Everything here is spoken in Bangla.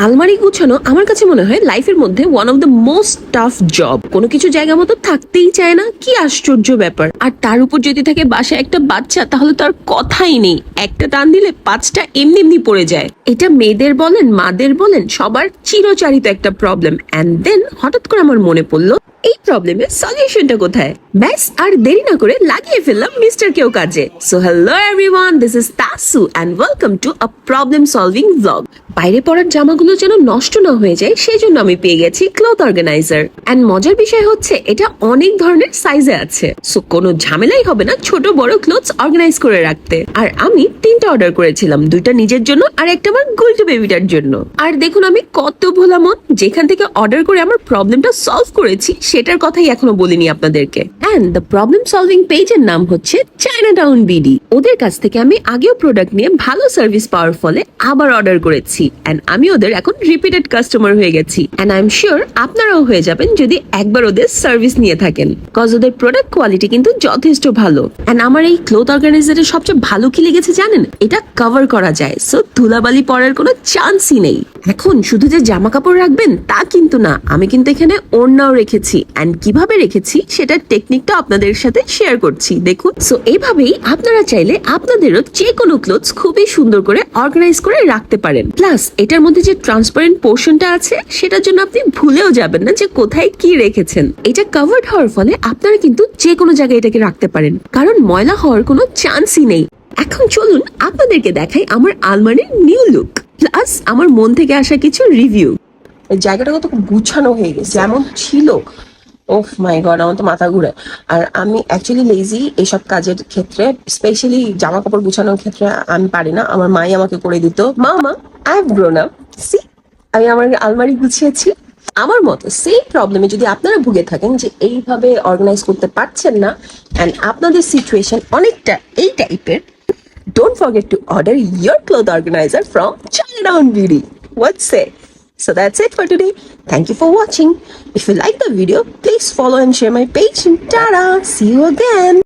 আলমারি গুছানো আমার কাছে মনে হয় লাইফের মধ্যে one of the most tough job. কোনো কিছু জায়গা মতো থাকতেই চায় না, কি আশ্চর্য ব্যাপার। আর তার উপর যদি থাকে বাসায় একটা বাচ্চা, তাহলে তার কথাই নেই, একটা টান দিলে পাঁচটা এমনি এমনি পড়ে যায়। এটা মেয়েদের বলেন মাদের বলেন সবার চিরচারিত একটা প্রবলেম। এন্ড দেন হঠাৎ করে আমার মনে পড়লো এই প্রবলেমের সলিউশনটা কোথায়। ব্যাস আর দেরি না করে লাগিয়ে ফেললাম মিস্টার কেউ কাজে। So hello everyone, this is Tasu and welcome to a problem solving vlog. বাইরে পরার জামাগুলো যেন নষ্ট না হয়ে যায় সেই জন্য আমি পেয়ে গেছি ক্লথ অর্গানাইজার। এন্ড মজার বিষয় হচ্ছে এটা অনেক ধরনের সাইজে আছে, সো কোনো ঝামেলাই হবে না ছোট বড় ক্লথস অর্গানাইজ করে রাখতে। আর আমি 3টা অর্ডার করেছিলাম, 2টা নিজের জন্য আর একটা আমার গুলটু বেবিটার জন্য। আর দেখুন আমি কত ভোলা মন, যেখান থেকে অর্ডার করে আমার প্রবলেমটা সলভ করেছি সেটার কথাই এখনো বলিনি আপনাদেরকে। এন্ড দ্য প্রবলেম সলভিং পেজের নাম হচ্ছে চায়নাটাউন বিডি। ওদের কাছ থেকে আমি আগেও প্রোডাক্ট নিয়ে ভালো সার্ভিস পাওয়ার ফলে আবার অর্ডার করেছি। এন্ড আমি ওদের এখন রিপিটেড কাস্টমার হয়ে গেছি। এন্ড আই এম শিওর আপনারাও হয়ে যাবেন যদি একবার ওদের সার্ভিস নিয়ে থাকেন, কজ ওদের প্রোডাক্ট কোয়ালিটি কিন্তু যথেষ্ট ভালো। এন্ড আমার এই ক্লথ অর্গানাইজারের সবচেয়ে ভালো কি লেগেছে জানেন? এটা কভার করা যায়, সো ধুলাবালি পড়ার কোনো চান্সই নেই। এখন শুধু যে জামা কাপড় রাখবেন তা কিন্তু না, আমি কিন্তু এখানে ওড়নাও রেখেছি। এন্ড কিভাবে রেখেছি সেটার টেকনিকটা আপনাদের সাথে শেয়ার করছি, দেখুন। সো এইভাবেই আপনারা চাইলে আপনাদেরও যে কোনো ক্লথস খুবই সুন্দর করে অর্গানাইজ করে রাখতে পারেন। প্লাস এটার মধ্যে যে ট্রান্সপারেন্ট পোর্শনটা আছে সেটার জন্য আপনি ভুলেও যাবেন না যে কোথায় কি রেখেছেন। এটা কভার্ড হওয়ার ফলে আপনারা কিন্তু যে কোনো জায়গায় এটাকে রাখতে পারেন, কারণ ময়লা হওয়ার কোনো চান্সই নেই। এখন চলুন আপনাদেরকে দেখাই আমার আলমারির নিউ লুক, প্লাস আমার মন থেকে আসা কিছু রিভিউ। এই জায়গাটা কত গুছানো হয়ে গেছে, যেমন ছিল ওফ মাই গড, আমার তো মাথা ঘুরে। আর আমি অ্যাকচুয়ালি লেজি এইসব কাজের ক্ষেত্রে, স্পেশালি জামা কাপড় গুছানোর ক্ষেত্রে আমি পারি না, আমার মাই আমাকে করে দিত। মা I have grown up, see আমি আমার আলমারি গুছিয়েছি। আমার মতো সেই প্রবলেমে যদি আপনারা ভুগে থাকেন যে এইভাবে অর্গানাইজ করতে পারছেন না অ্যান্ড আপনাদের সিচুয়েশন অনেকটা এই টাইপের, don't forget to order your cloth organizer from Chinatown Beauty. What say? So that's it for today. Thank you for watching. If you like the video, please follow and share my page. Tada! See you again.